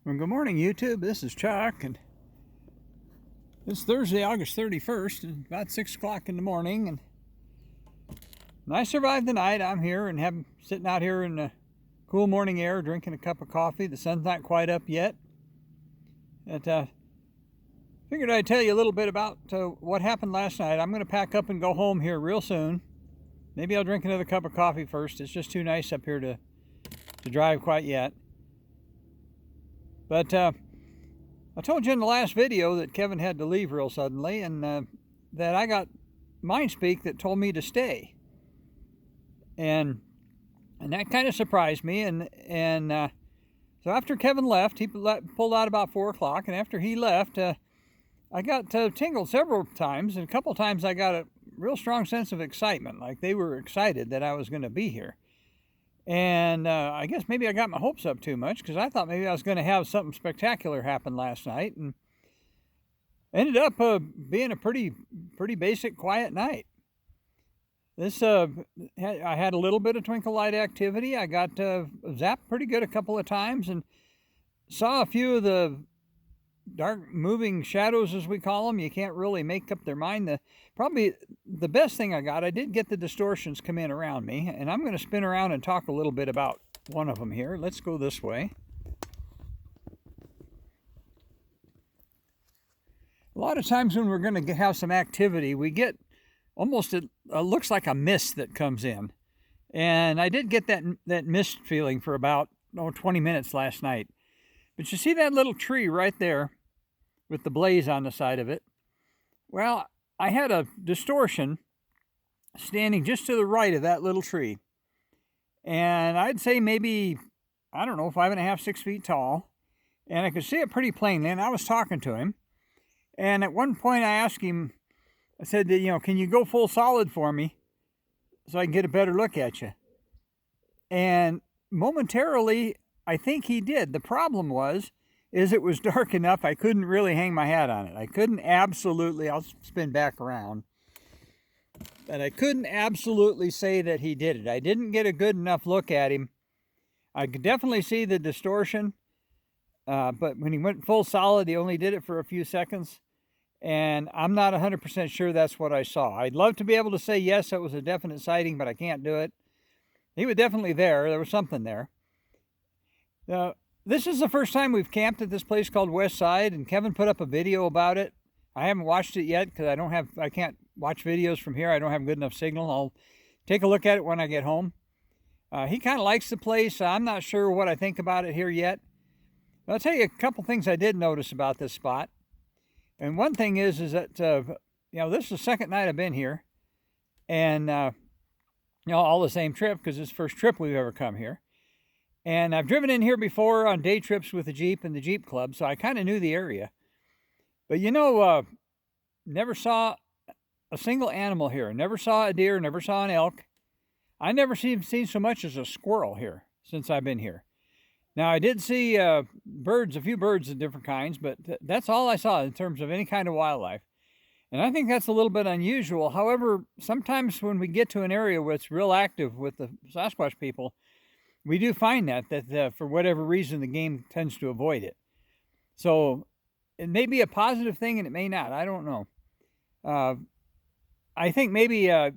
Well, good morning, YouTube. This is Chuck, and it's Thursday, August 31st, and about 6 o'clock in the morning, and I survived the night. I'm here and sitting out here in the cool morning air, drinking a cup of coffee. The sun's not quite up yet. But figured I'd tell you a little bit about what happened last night. I'm going to pack up and go home here real soon. Maybe I'll drink another cup of coffee first. It's just too nice up here to drive quite yet. But I told you in the last video that Kevin had to leave real suddenly, and that I got mind speak that told me to stay. And that kind of surprised me. And so after Kevin left, he pulled out about 4 o'clock, and after he left, I got tingled several times, and a couple times I got a real strong sense of excitement, like they were excited that I was going to be here. And I guess maybe I got my hopes up too much, because I thought maybe I was going to have something spectacular happen last night, and ended up being a pretty basic, quiet night. This I had a little bit of twinkle light activity. I got zapped pretty good a couple of times, and saw a few of the dark moving shadows, as we call them. You can't really make up their mind. Probably the best thing I did get the distortions come in around me, and I'm going to spin around and talk a little bit about one of them here. Let's go this way. A lot of times when we're going to have some activity, we get almost looks like a mist that comes in, and I did get that mist feeling for about 20 minutes last night. But you see that little tree right there with the blaze on the side of it? Well, I had a distortion standing just to the right of that little tree. And I'd say maybe, 5.5, 6 feet tall. And I could see it pretty plainly, and I was talking to him. And at one point I asked him, I said, can you go full solid for me so I can get a better look at you? And momentarily, I think he did. The problem is it was dark enough I couldn't really hang my hat on it. I couldn't absolutely, I'll spin back around, but I couldn't absolutely say that he did it. I didn't get a good enough look at him. I could definitely see the distortion, but when he went full solid, he only did it for a few seconds, and I'm not 100% sure that's what I saw. I'd love to be able to say yes, it was a definite sighting, but I can't do it. He was definitely there. There was something there. This is the first time we've camped at this place called West Side, and Kevin put up a video about it. I haven't watched it yet because I can't watch videos from here. I don't have good enough signal. I'll take a look at it when I get home. He kind of likes the place. I'm not sure what I think about it here yet. But I'll tell you a couple things I did notice about this spot. And one thing is that this is the second night I've been here, and all the same trip, because it's the first trip we've ever come here. And I've driven in here before on day trips with the Jeep and the Jeep Club, so I kind of knew the area. But never saw a single animal here. Never saw a deer, never saw an elk. I never seen so much as a squirrel here since I've been here. Now, I did see birds, a few birds of different kinds, but that's all I saw in terms of any kind of wildlife. And I think that's a little bit unusual. However, sometimes when we get to an area where it's real active with the Sasquatch people, we do find that for whatever reason, the game tends to avoid it. So it may be a positive thing and it may not. I don't know. I think maybe, the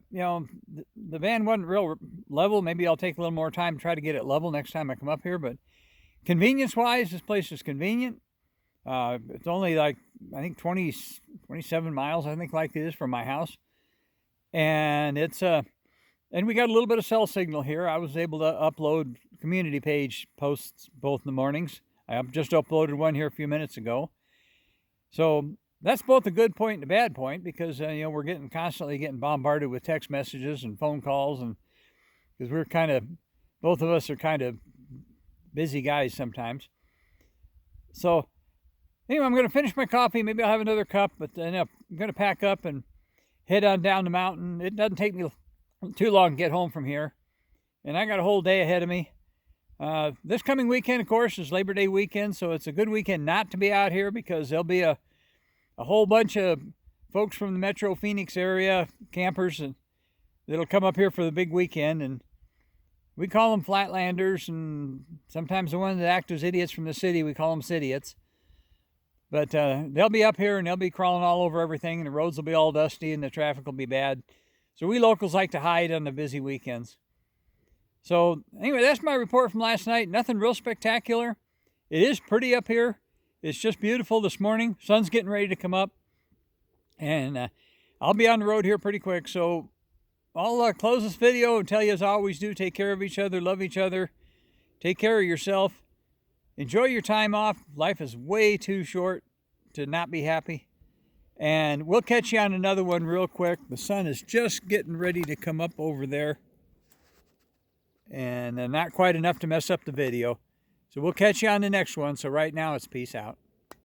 van wasn't real level. Maybe I'll take a little more time to try to get it level next time I come up here. But convenience-wise, this place is convenient. It's only like, I think 27 miles, I think, like it is from my house. And it's and we got a little bit of cell signal here. I was able to upload community page posts both in the mornings. I just uploaded one here a few minutes ago. So that's both a good point and a bad point, because we're constantly getting bombarded with text messages and phone calls, and because both of us are kind of busy guys sometimes. So anyway, I'm going to finish my coffee. Maybe I'll have another cup, but then I'm going to pack up and head on down the mountain. It doesn't take me too long to get home from here, and I got a whole day ahead of me. This coming weekend, of course, is Labor Day weekend, so it's a good weekend not to be out here, because there'll be a whole bunch of folks from the Metro Phoenix area, campers, and that'll come up here for the big weekend. And We call them flatlanders, and sometimes the ones that act as idiots from the city, we call them citiots. But they'll be up here and they'll be crawling all over everything, and the roads will be all dusty and the traffic will be bad. So we locals like to hide on the busy weekends. So anyway, that's my report from last night. Nothing real spectacular. It is pretty up here. It's just beautiful this morning. Sun's getting ready to come up. And I'll be on the road here pretty quick. So I'll close this video and tell you, as I always do, take care of each other, love each other, take care of yourself, enjoy your time off. Life is way too short to not be happy. And we'll catch you on another one real quick. The sun is just getting ready to come up over there. And not quite enough to mess up the video. So we'll catch you on the next one. So right now it's peace out.